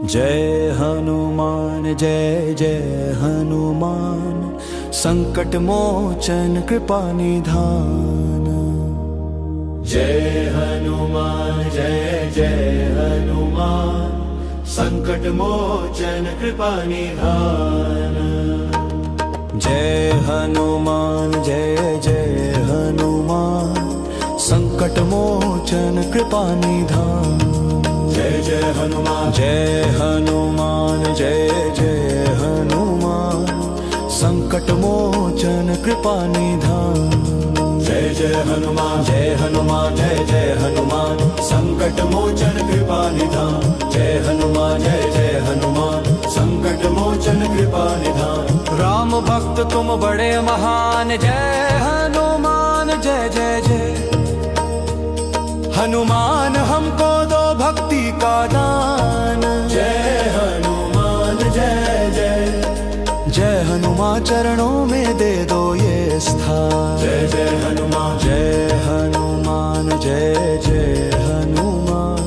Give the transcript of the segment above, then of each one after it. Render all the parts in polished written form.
जय हनुमान जय जय हनुमान, संकट मोचन कृपा निधान। जय हनुमान जय जय हनुमान, संकट मोचन कृपा निधान। जय हनुमान जय जय हनुमान, संकट मोचन कृपा निधान। जय जय हनुमान जय हनुमान जय जय हनुमान, संकट मोचन कृपा निधान। जय जय हनुमान जय हनुमान जय जय हनुमान, संकट मोचन कृपा निधान। जय हनुमान जय जय हनुमान, संकट मोचन कृपा निधान। राम भक्त तुम बड़े महान, जय हनुमान जय जय जय हनुमान, हमको दो भक्ति का दान। जय हनुमान जय जय जय हनुमान, चरणों में दे दो ये स्थान। जय जय हनुमान जय हनुमान जय जय हनुमान,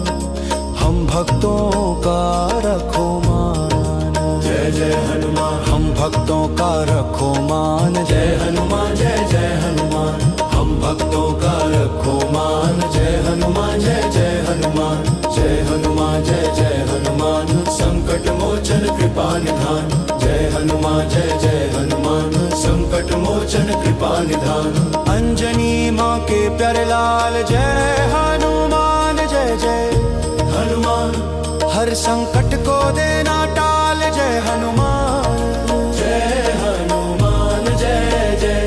हम भक्तों का रखो मान। जय जय हनुमान हम भक्तों का रखो मान। जय हनुमान जय जय हनुमान, हम भक्तों का रखो मान। जय हनुमान जय जय हनुमान, जय हनुमान जय जय हनुमान, संकट मोचन कृपा निधान। जय हनुमान जय जय हनुमान, संकट मोचन कृपा निधान। अंजनी माँ के प्यारे लाल, जय हनुमान जय जय हनुमान हर संकट को देना टाल। जय हनुमान जय हनुमान जय जय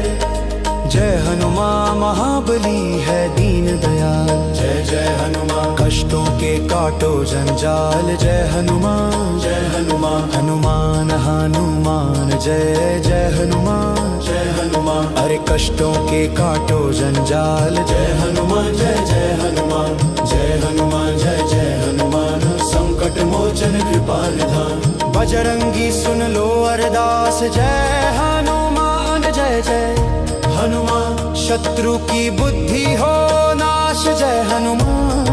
जय हनुमान, महाबली है दीन दयाल। जय जय हनुमान कष्टों के काटो जंजाल। जय हनुमान जय हनुमान हनुमान हनुमान जय जय हनुमान। जय हनुमान अरे कष्टों के काटो जंजाल। जय हनुमान जय जय हनुमान, जय हनुमान जय जय हनुमान, संकट मोचन कृपा निधान। बजरंगी सुन लो अरदास, जय हनुमान जय जय हनुमान शत्रु की बुद्धि हो नाश। जय हनुमान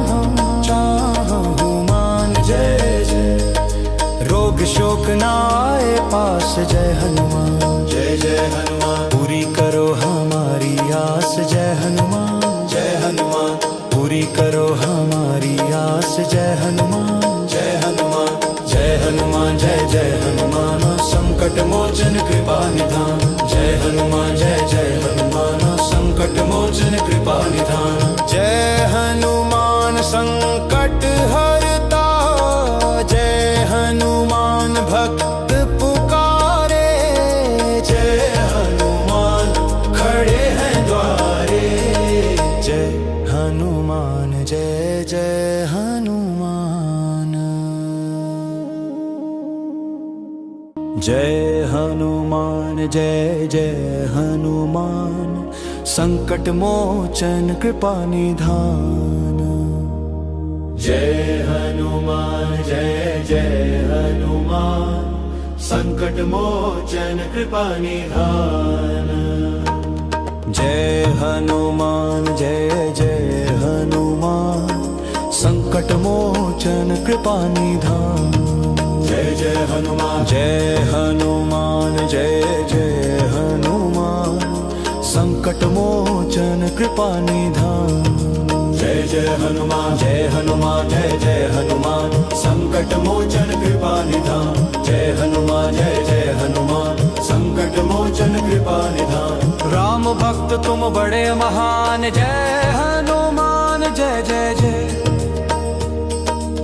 हनुमान जय जय रोग शोक न आए पास। जय हनुमान जय जय हनुमान पूरी करो हमारी आस। जय हनुमान जय हनुमान पूरी करो हमारी आस। जय हनुमान जय हनुमान जय हनुमान जय जय हनुमान, संकट मोचन कृपा निधान। जय हनुमान जय जय हनुमान, संकट मोचन कृपा निधान। जय हनुमान संकट हरता, जय हनुमान भक्त पुकारे। जय हनुमान खड़े हैं द्वारे। जय हनुमान जय जय हनुमान। जय हनुमान जय जय हनुमान, संकट मोचन कृपा निधान। जय हनुमान जय जय हनुमान, संकट मोचन कृपा निधान। जय हनुमान जय जय हनुमान, संकट मोचन कृपा निधान। जय जय हनुमान जय हनुमान जय जय हनुमान, संकट मोचन कृपा निधान। जय जय हनुमान जय हनुमान जय जय हनुमान, संकट मोचन कृपा निधान। जय हनुमान जय जय हनुमान, संकट मोचन कृपा निधान। राम भक्त तुम बड़े महान, जय हनुमान जय जय जय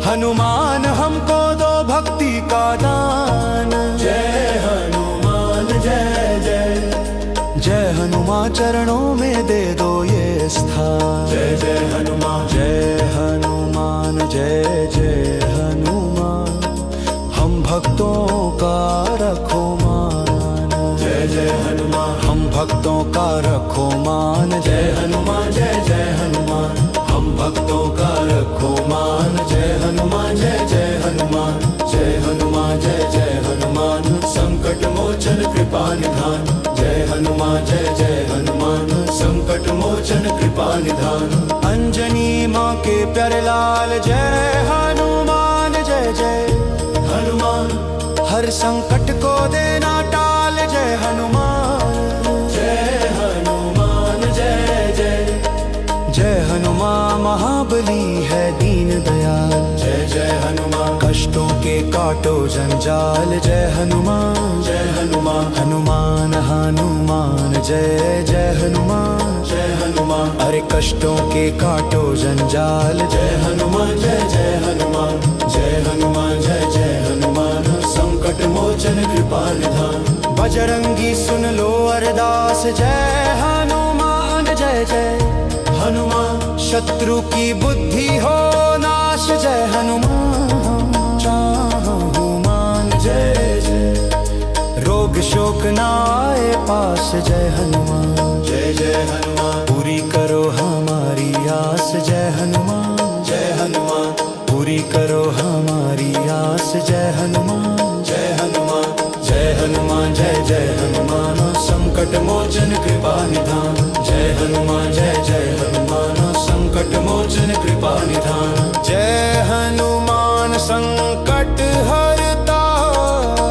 हनुमान, हमको दो भक्ति का दान। जय हनुमान जय जय जय हनुमान, चरणों में दे दो ये स्थान। जय जय हनुमान जय हनुमान जय जय हनुमान, हम भक्तों का रखो मान। जय जय हनुमान हम भक्तों का रखो मान। जय हनुमान जय जय हनुमान, हम भक्तों का रखो मान। जय हनुमान जय जय हनुमान, जय हनुमान जय जय हनुमान, संकट मोचन कृपा निधान। जय हनुमान जय जय हनुमान, संकट मोचन कृपा निधान। अंजनी माँ के प्यारे लाल, जय हनुमान जय जय हर संकट को देना टाल जय हनुमान। जय हनुमान जय जय। जय हनुमान महाबली है दीन दयाल। जय जय हनुमान। कष्टों के काटो जंजाल जय हनुमान। जय हनुमान। हनुमान हनुमान जय जय हनुमान। जय हनुमान। अरे कष्टों के काटो जंजाल जय हनुमान जय जय हनुमान। जय हनुमान जय जय हनुमान। संकट मोचन कृपा निधान। बजरंगी सुन लो अरदास जय हनुमान जय जय हनुमान। शत्रु की बुद्धि हो नाश जय हनुमान। हनुमान जय जय। रोग शोक न आए पास जय हनुमान। जय जय हनुमान। पूरी करो हमारी आस जय हनुमान। जय हनुमान। पूरी करो हमारी आस जय हनुमान। जय हनुमान। जय हनुमान जय जय हनुमान। संकट मोचन कृपा निधान। जय हनुमान जय जय हनुमान। संकट मोचन कृपा निधान। जय हनुमान संकट हरता।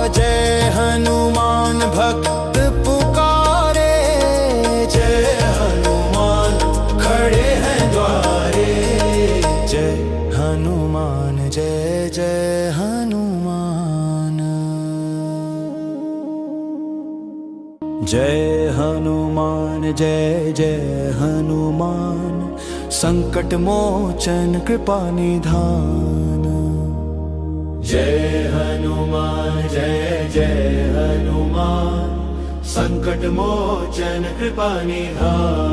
जय हनुमान भक्त पुकारे। जय हनुमान खड़े हैं द्वारे। जय हनुमान जय जय हनुमान। जय हनुमान जय जय हनुमान। संकट मोचन कृपा निधान। जय हनुमान जय जय हनुमान। संकट मोचन कृपा निधान।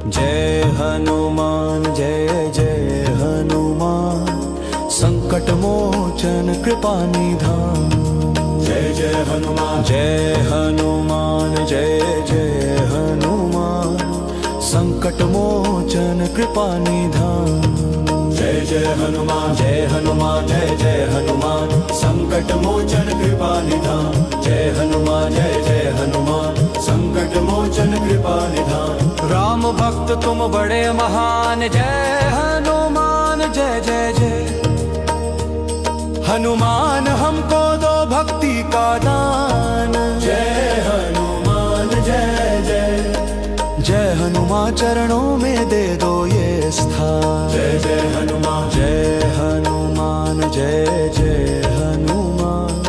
जय हनुमान जय जय हनुमान। संकट मोचन कृपा निधान। जय जय हनुमान। जय हनुमान जय जय हनुमान। संकट मोचन कृपा निधान। जय जय हनुमान। जय हनुमान जय जय हनुमान। संकट मोचन कृपा निधान। जय हनुमान जय जय हनुमान। संकट मोचन कृपा निधान। राम भक्त तुम बड़े महान जय हनुमान जय जय जय। हनुमान हमको दो भक्ति का दान। जय हनुमान जय जय। जय हनुमान चरणों में दे दो ये स्थान। जय जय हनुमान। जय हनुमान जय जय हनुमान।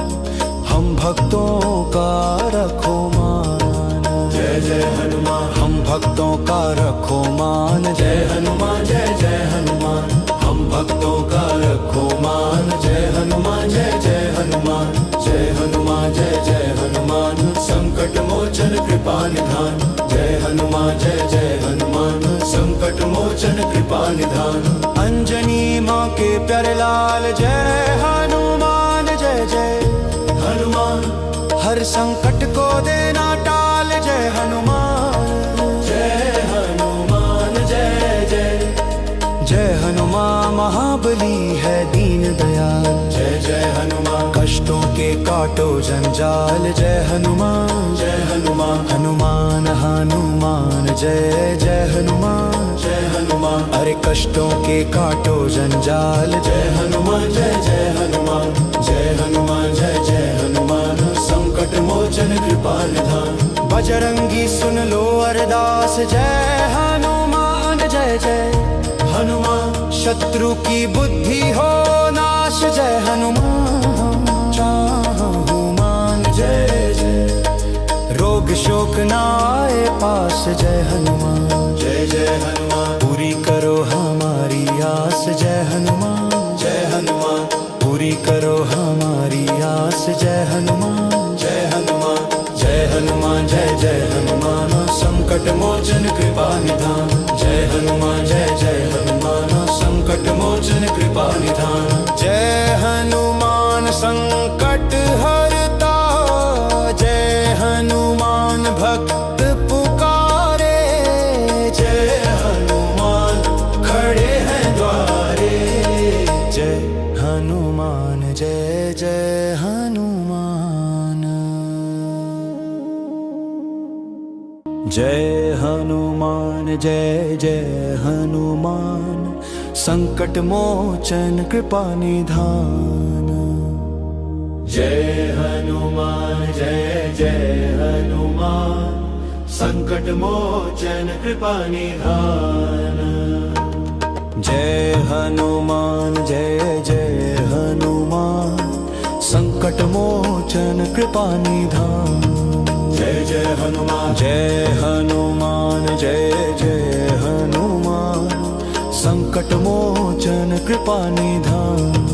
हम भक्तों का रखो मान। जय जय हनुमान। हम भक्तों का रखो मान। जय हनुमान जय जय हनुमान। हम भक्तों का रखो मान। जय हनुमान जय जय हनुमान। जय हनुमान जय जय हनुमान। संकट मोचन कृपा निधान। जय हनुमान जय जय हनुमान। संकट मोचन कृपा निधान। अंजनी माँ के प्यारे लाल जय हनुमान जय जय हनुमान। हर संकट को देना टाल जय हनुमान। जय हनुमान जय जय। जय हनुमान महाबली है दीन दयाल। जय जय हनुमान। कष्टों के काटो जंजाल जय हनुमान। जय हनुमान। हनुमान हनुमान जय जय हनुमान। जय हनुमान। अरे कष्टों के काटो जंजाल जय हनुमान जय जय हनुमान। जय हनुमान जय जय हनुमान। संकट मोचन कृपा निधान। बजरंगी सुन लो अरदास जय हनुमान जय जय हनुमान। शत्रु की बुद्धि हो नाश जय हनुमान। हनुमान जय जय। रोग शोक न आए पास जय हनुमान। जय जय हनुमान। पूरी करो हमारी आस जय हनुमान। जय हनुमान। पूरी करो हमारी आस जय हनुमान। जय हनुमान। जय हनुमान जय जय हनुमान। संकट मोचन कृपा निधान। जय हनुमान जय जय हनुमान। संकट मोचन कृपा निधान। जय हनुमान संकट हरता। जय हनुमान भक्त पुकारे। जय हनुमान खड़े हैं द्वारे। जय हनुमान जय जय हनुमान। जय हनुमान जय जय हनुमान। संकट मोचन कृपा निधान। जय हनुमान जय जय हनुमान संकट मोचन कृपा निधान। जय हनुमान जय जय हनुमान संकट मोचन कृपा निधान। जय जय हनुमान जय हनुमान जय जय हनुमान संकट मोचन कृपा निधान।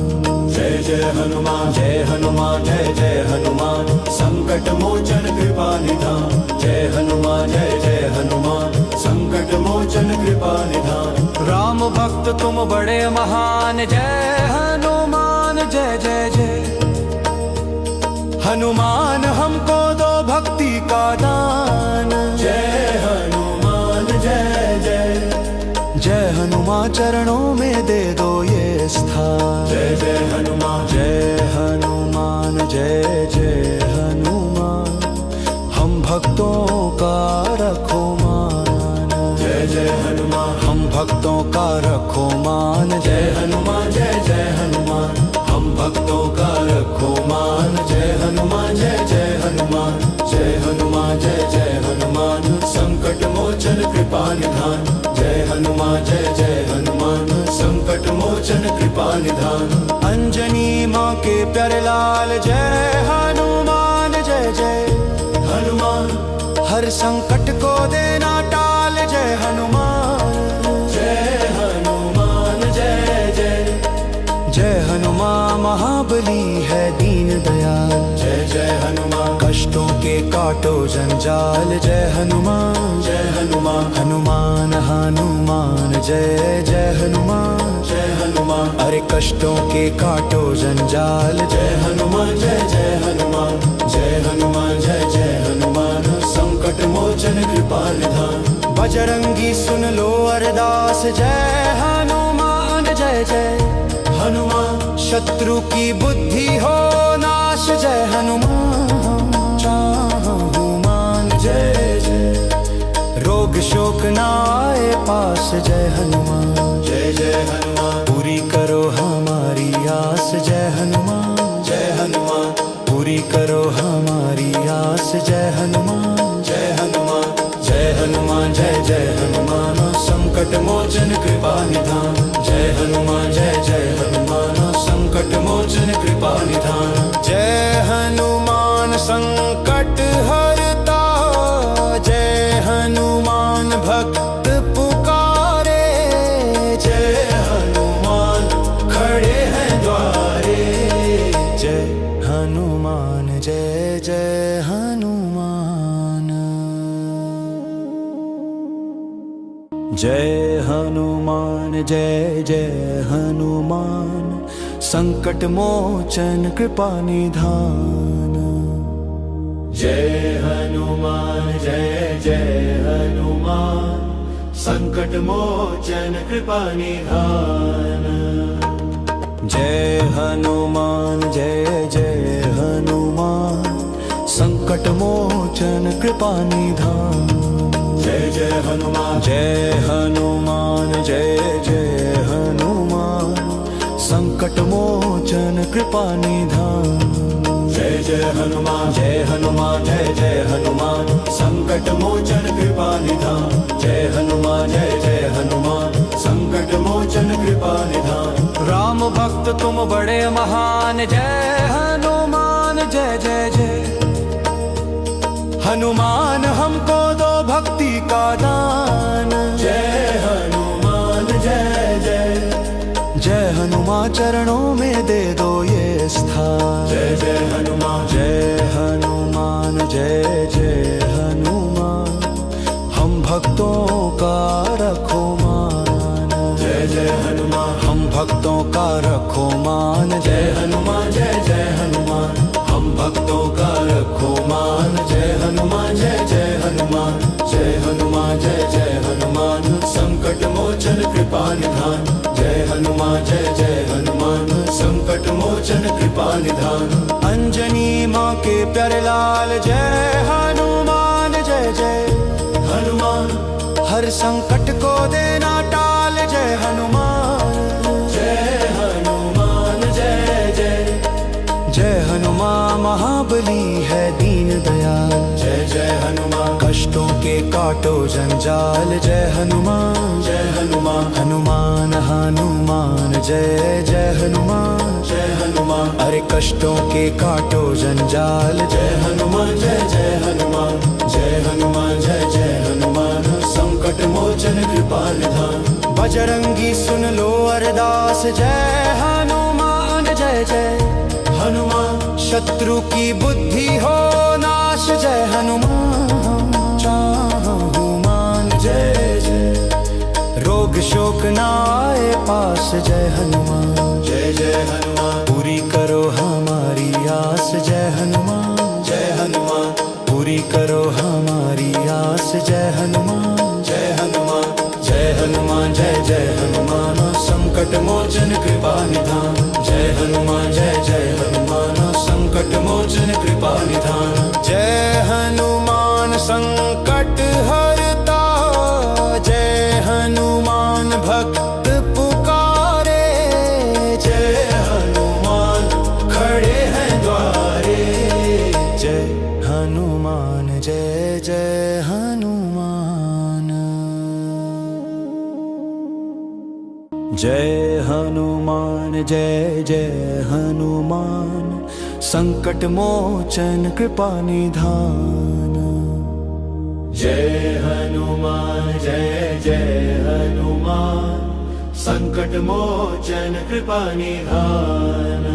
जय जय हनुमान जय हनुमान जय जय हनुमान संकट मोचन कृपा निधान। जय हनुमान जय जय हनुमान संकट मोचन कृपा निधान। राम भक्त तुम बड़े महान जय हनुमान जय जय जय। हनुमान हमको दो भक्ति का दान। जय हनुमान जय जय। जय हनुमान चरणों में दे दो ये स्थान। जय जय हनुमान जय हनुमान जय जय हनुमान हम भक्तों का रखो मान। जय जय हनुमान हम भक्तों का रखो मान। जय हनुमान जय जय हनुमान हम भक्तों का रखो मान। जय हनुमान जय जय हनुमान जय हनुमान जय जय हनुमान संकट मोचन कृपा निधान। जय हनुमान जय जय हनुमान संकट मोचन कृपा निधान। अंजनी माँ के प्यारे लाल जय हनुमान जय जय हनुमान हर संकट को देना टाल। जय हनुमान जय हनुमान जय जय। जय हनुमान महाबली है दीन दयाल। जय जय हनुमान कष्टों के काटो जंजाल। जय हनुमान जय हनुमान हनुमान हनुमान जय जय हनुमान। जय हनुमान अरे कष्टों के काटो जंजाल। जय हनुमान जय जय हनुमान जय हनुमान जय जय हनुमान संकट मोचन कृपा निधान। बजरंगी सुन लो अरदास। जय हनुमान जय जय हनुमान शत्रु की बुद्धि हो नाश। जय हनुमान हनुमान जय जय। रोग शोक न आए पास। जय हनुमान जय जय हनुमान पूरी करो हमारी आस। जय हनुमान जय हनुमान पूरी करो हमारी आस। जय हनुमान जय हनुमान जय हनुमान जय जय हनुमान संकट मोचन कृपा निधान। जय हनुमान जय जय हनुमान संकट मोचन कृपा निधान। जय हनुमान संकट हरता। जय हनुमान भक्त पुकारे। जय हनुमान खड़े हैं द्वारे। जय हनुमान जय जय हनुमान। जय हनुमान जय जय हनुमान संकट मोचन कृपा निधान। जय हनुमान जय जय हनुमान संकट मोचन कृपा निधान। जय हनुमान जय जय हनुमान संकट मोचन कृपा निधान। जय जय हनुमान जय हनुमान जय जय हनुमान संकट मोचन कृपा निधान। जय जय हनुमान जय हनुमान जय जय हनुमान संकट मोचन कृपा निधान। जय हनुमान जय जय हनुमान संकट मोचन कृपा निधान। राम भक्त तुम बड़े महान जय हनुमान जय जय जय। हनुमान हमको दो भक्ति का दान। जय हनुमान जय जय। जय हनुमान चरणों में दे दो ये स्थान। जय जय हनुमान जय हनुमान जय जय हनुमान हम भक्तों का रखो मान। जय जय हनुमान हम भक्तों का रखो मान। जय हनुमान जय जय हनुमान हम भक्तों का रखो मान। जय हनुमान जय जय हनुमान जय हनुमान जय जय हनुमान संकट मोचन कृपा निधान। जय हनुमान जय जय हनुमान संकट मोचन कृपा निधान। अंजनी माँ के प्यारे लाल जय हनुमान जय जय हनुमान हर संकट को देना टाल। जय हनुमान जय हनुमान जय जय। जय हनुमान महाबली है दीन दयाल। जय जय हनुमान, कष्टों के काटो जंजाल। जय हनुमान, जय हनुमान, हनुमान हनुमान जय जय हनुमान। जय हनुमान, अरे कष्टों के काटो जंजाल। जय हनुमान, जय जय हनुमान, जय हनुमान, जय जय हनुमान, संकट मोचन कृपा निधान। बजरंगी सुन लो अरदास। जय हनुमान जय जय हनुमान, शत्रु की बुद्धि हो नाश। जय हनुमान, हनुमान जय जय रोग शोक न आए पास। जय हनुमान, जय जय हनुमान, पूरी करो हमारी आस। जय हनुमान, जय हनुमान, पूरी करो हमारी आस। जय हनुमान, जय हनुमान, जय हनुमान, जय जय हनुमान, संकट मोचन कृपा निधान। जय हनुमान, जय जय हनुमान, संकट मोचन कृपा निधान। जय हनुमान संकट हरता। जय हनुमान भक्त पुकारे। जय हनुमान, खड़े हैं द्वारे। जय हनुमान जय जय हनुमान। जय हनुमान जय जय हनुमान, संकट मोचन कृपा निधान। जय हनुमान, जय जय हनुमान, संकट मोचन कृपा निधान।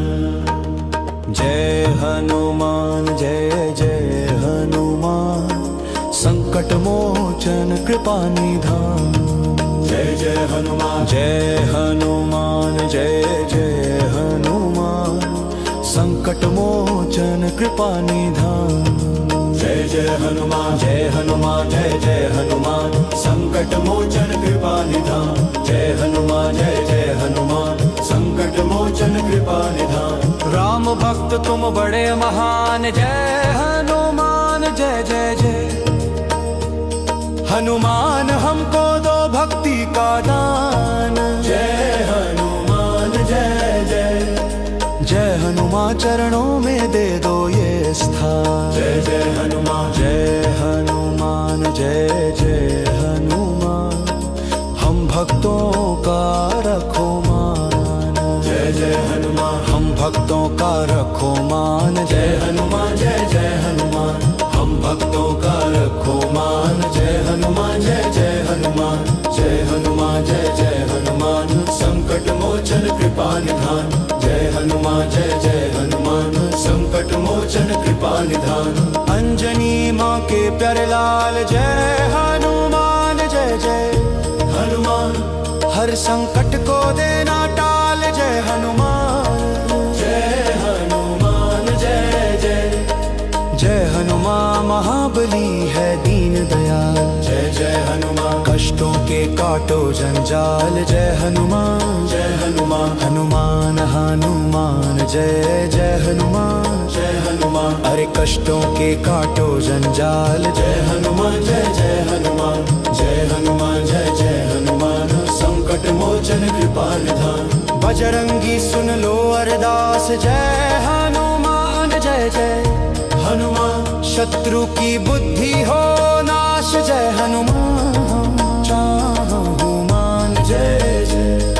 जय हनुमान जय जय हनुमान, संकट मोचन कृपा निधान। जय जय हनुमान, जय हनुमान जय जय हनुमान, संकट मोचन कृपा निधान। जय जय हनुमान, जय हनुमान, जय जय हनुमान, संकट मोचन कृपा निधान। जय हनुमान, जय जय हनुमान, संकट मोचन कृपा निधान। राम भक्त तुम बड़े महान। जय हनुमान जय जय जय हनुमान, हमको दो भक्ति का दान। जय हनुमान, जय जय, जय हनुमान चरणों में दे दो ये स्थान। जय जय हनुमान, जय हनुमान जय जय हनुमान, हम भक्तों का रखो मान। जय जय हनुमान, हम भक्तों का रखो मान। जय हनुमान, जय जय हनुमान, हम भक्तों का रखो मान। जय हनुमान, जय जय हनुमान, जय हनुमान, जय जय हनुमान, संकट मोचन कृपा निधान। जय हनुमान, जय जय हनुमान, संकट मोचन कृपा निधान। अंजनी माँ के प्यारे लाल। जय हनुमान जय जय हनुमान, हर संकट को देना टाल। जय हनुमान, जय हनुमान, जय जय, जय हनुमान महाबली है दीन दयाल। जय जय हनुमान, कष्टों के काटो जंजाल। जय हनुमान, जय हनुमान, हनुमान हनुमान जय जय हनुमान। जय हनुमान, अरे कष्टों के काटो जंजाल। जय हनुमान, जय जय हनुमान, जय हनुमान, जय जय हनुमान, संकट मोचन कृपा निधान। बजरंगी सुन लो अरदास। जय हनुमान जय जय हनुमान, शत्रु की बुद्धि हो नाश। जय हनुमान, हनुमान जय जय,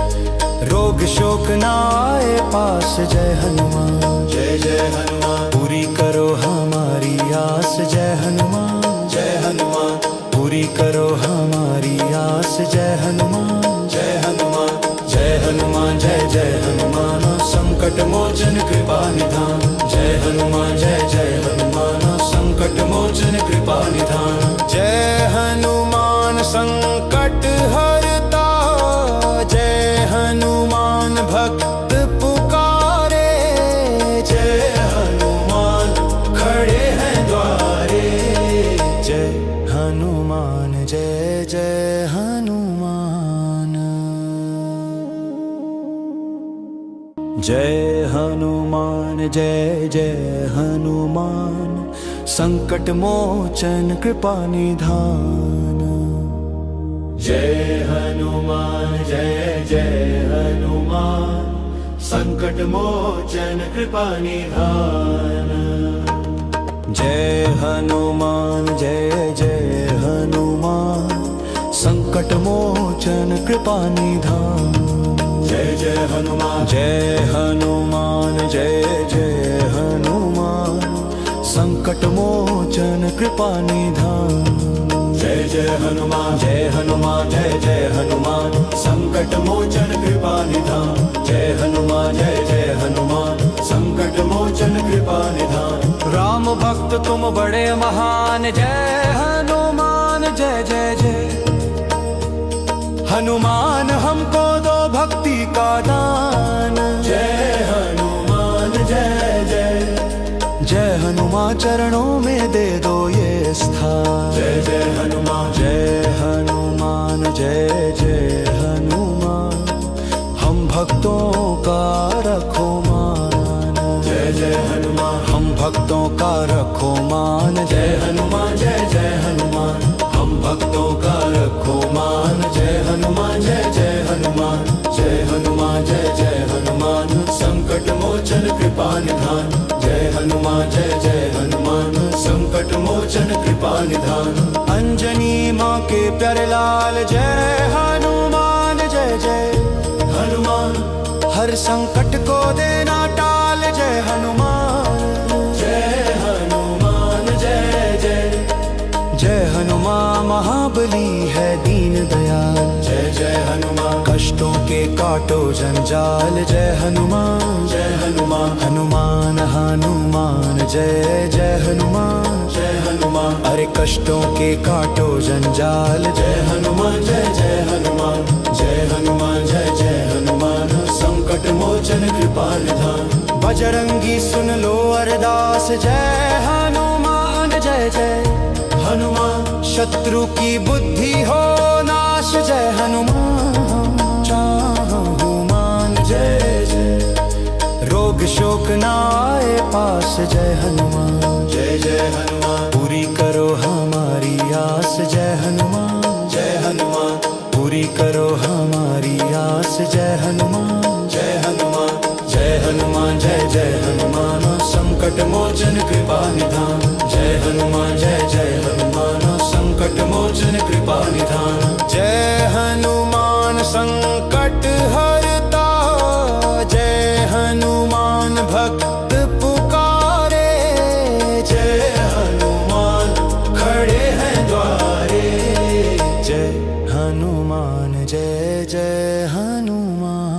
रोग शोक न आए पास। जय हनुमान, जय जय हनुमान, पूरी करो हमारी आस। जय हनुमान, जय हनुमान, पूरी करो हमारी आस। जय हनुमान, जय हनुमान, जय हनुमान, जय जय हनुमान, संकट मोचन कृपा निधान। जय हनुमान, जय जय हनुमान, संकट मोचन कृपा निधान। जय हनुमान संकट हरता। जय हनुमान भक्त पुकारे। जय हनुमान, खड़े हैं द्वारे। जय हनुमान जय जय हनुमान। जय हनुमान जय जय हनुमान, संकट मोचन कृपा निधान। जय हनुमान, जय जय हनुमान, संकट मोचन कृपा निधान। जय हनुमान जय जय हनुमान संकट मोचन कृपा निधान। जय जय हनुमान जय हनुमान जय जय हनुमान संकट मोचन कृपा निधान। जय जय हनुमान जय हनुमान जय जय हनुमान संकट मोचन कृपा निधान। जय हनुमान जय हनुमान संकट मोचन कृपा निधान। राम भक्त तुम बड़े महान जय हनुमान जय जय जय। हनुमान हमको दो भक्ति का दान। जय हनुमान जय जय। जय हनुमान चरणों में दे दो ये स्थान। जय जय हनुमान जय हनुमान जय जय हनुमान हम भक्तों का रखो मान। जय जय हनुमान हम भक्तों का रखो मान। जय हनुमान जय हनुमान हम भक्तों का रखो मान। जय हनुमान जय हनुमान जय हनुमान जय हनुमान संकट मोचन कृपा निधान। जय हनुमान जय हनुमान संकट मोचन कृपा निधान। अंजनी माँ के प्यारे लाल जय हनुमान जय जय हनुमान हर संकट को देना टाल। जय हनुमान जय हनुमान जय जय। जय हनुमान महाबली है दीन दयाल। जय जय हनुमान कष्टों के काटो जंजाल। जय हनुमान जय हनुमान हनुमान हनुमान जय जय हनुमान। जय हनुमान अरे कष्टों के काटो जंजाल। जय हनुमान जय हनुमान जय हनुमान जय हनुमान संकट मोचन कृपा निधान। बजरंगी सुन लो अरदास। जय हनुमान जय जय हनुमान शत्रु की बुद्धि हो नाश। जय हनुमान हनुमान जय जय रोग शोक न आए पास। जय हनुमान जय जय हनुमान पूरी करो हमारी आस। जय हनुमान जय हनुमान पूरी करो हमारी आस। जय हनुमान जय हनुमान जय हनुमान जय हनुमान संकट मोचन कृपा निधान। जय हनुमान जय हनुमान संकट मोचन कृपा निधान। जय हनुमान संकट हरता। जय हनुमान भक्त पुकारे। जय हनुमान खड़े हैं द्वारे। जय हनुमान जय जय हनुमान।